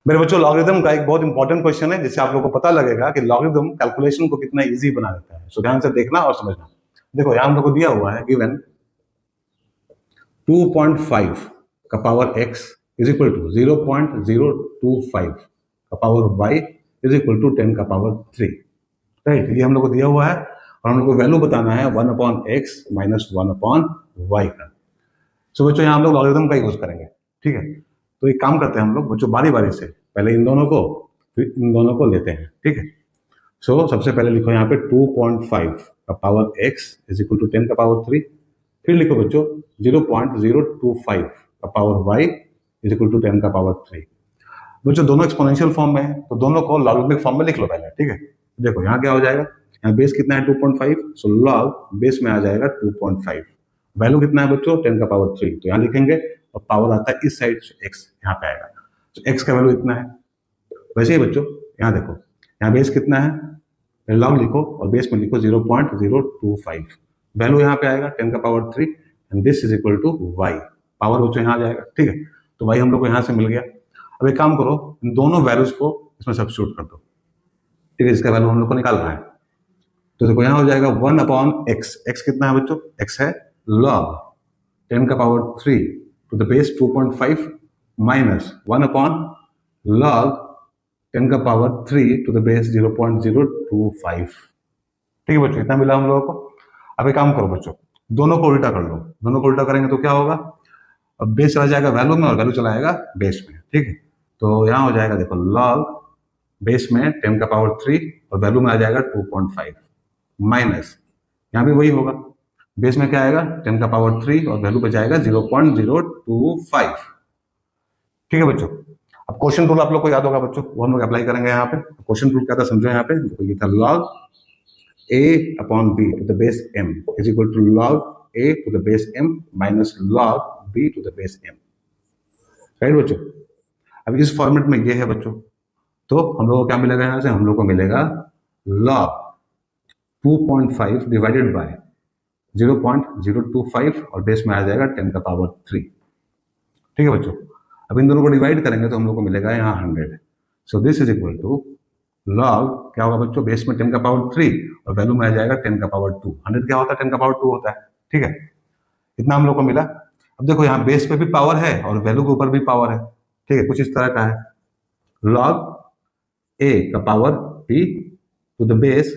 मेरे बच्चों, लॉगरिथम का एक बहुत इंपॉर्टेंट क्वेश्चन है जिससे आप लोगों को पता लगेगा कि लॉगरिथम कैलकुलेशन को कितना इजी बना देता है। सो ध्यान से देखना और समझना। देखो यहां हम लोग को दिया हुआ है गिवन 2.5 का power x is equal to 0.025 का power y is equal to 10 का पावर 3। राइट, ये हम लोग को दिया हुआ है और हम लोग को वैल्यू बताना है 1/x माइनस 1/y का। सो बच्चों यहाँ हम लोग लॉगरिथम का यूज करेंगे। ठीक है, तो एक काम करते हैं हम लोग बच्चों, बारी बारी से पहले इन दोनों को फिर इन दोनों को लेते हैं। ठीक है, सो सबसे पहले लिखो यहाँ पे 2.5 का power x is equal to 10 का पावर 3। फिर लिखो बच्चों 0.025 का power y is equal to 10 का पावर 3। बच्चों दोनों एक्सपोनेंशियल फॉर्म में है तो दोनों को लॉगरिथमिक फॉर्म में लिख लो पहले। ठीक है, देखो यहाँ क्या हो जाएगा, यहाँ बेस कितना है 2.5, सो लॉग बेस में आ जाएगा 2.5। वैल्यू कितना है बच्चों 10 का पावर 3, तो यहाँ लिखेंगे और पावर आता है इस साइड, x यहाँ पे आएगा। तो x का वैल्यू इतना है। वैसे ही बच्चों यहाँ देखो, यहाँ बेस कितना है, लॉग लिखो और बेस में लिखो 0.025। वैल्यू यहाँ पे आएगा 10 का power 3 and this is equal to y। Power बच्चों यहाँ आ जाएगा। ठीक है, तो y हम लोग को यहाँ से मिल गया। अब एक काम करो, इन दोनों वैल्यूज को इसमें सब्स्टिट्यूट कर दो। ठीक है, इसका वैल्यू हम लोग को निकालना है। तो देखो यहाँ हो जाएगा 1/x। x कितना है बच्चों, x है log 10 का power 3 to the base 2.5 minus 1/log 10 का पावर 3 टू द बेस 0.025। ठीक है बच्चों, इतना मिला हम लोगों को। अब एक काम करो बच्चों, दोनों को उल्टा कर लो। दोनों को उल्टा करेंगे तो क्या होगा, अब बेस चला जाएगा वैल्यू में और वैल्यू चला जाएगा बेस में। ठीक है, तो यहाँ हो जाएगा देखो log बेस में 10 का पावर 3 और वैल्यू में आ जाएगा 2.5 माइनस, यहाँ भी वही होगा, बेस में क्या आएगा 10 का पावर 3 और वैल्यू पे जाएगा 0.025। ठीक है बच्चों, अब क्वेश्चन रूल आप लोग को याद होगा बच्चों, वो हम लोग अप्लाई करेंगे यहाँ पे। क्वेश्चन रूल क्या था समझो, यहाँ पे देखो ये था log a upon b to the base m is equal to log a to the base m minus log b to the base m। Right बच्चों, अब इस फॉर्मेट में ये है बच्चों, तो हम लोग को क्या मिलेगा, यहाँ से हम लोग को मिलेगा log 2.5 डिवाइडेड बाय 0.025 और बेस में आ जाएगा 10 का पावर 3। ठीक है बच्चों, अब इन दोनों को डिवाइड करेंगे तो हम लोग को मिलेगा यहाँ 100। So this is equal to log क्या होगा बच्चों, बेस में 10 का पावर 3 और वैल्यू में आ जाएगा 10 का पावर 2। 100 क्या होता है, 10 का पावर 2 होता है। ठीक है, इतना हम लोग को मिला। अब देखो यहाँ बेस पे भी पावर है और वैल्यू के ऊपर भी पावर है। ठीक है, कुछ इस तरह का है, log a का power b to the base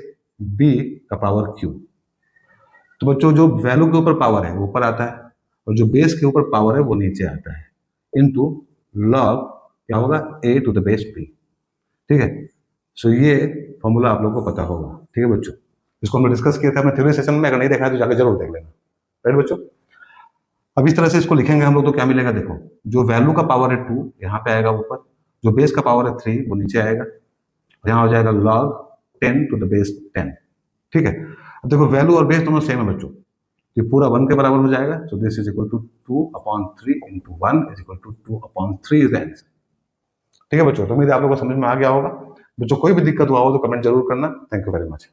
b का पावर q। तो बच्चों जो वैल्यू के ऊपर पावर है वो ऊपर आता है और जो बेस के ऊपर पावर है वो नीचे आता है, इनटू log क्या होगा a to the base b। ठीक है, सो ये फॉर्मूला आप लोगों को पता होगा। ठीक है बच्चों, इसको हमने डिस्कस किया था अपने थ्योरी सेशन में, अगर नहीं देखा है तो जाकर जरूर देख लेना। राइट बच्चों, अब इस तरह से इसको लिखेंगे हम लोग तो क्या मिलेगा, देखो जो वैल्यू का पावर है 2 यहाँ पे आएगा ऊपर, जो बेस का पावर है 3 वो नीचे आएगा, यहाँ हो जाएगा log 10 टू द बेस 10। ठीक है, अब देखो वैल्यू और बेस दोनों सेम है बच्चों, ये पूरा 1 के बराबर हो जाएगा। So this is equal to 2/3 into 1 is equal to 2/3 is the answer. ठीक है बच्चों, तो उम्मीद है आप लोगों को समझ में आ गया होगा। बच्चों कोई भी दिक्कत हुआ हो तो कमेंट जरूर करना। Thank you very much.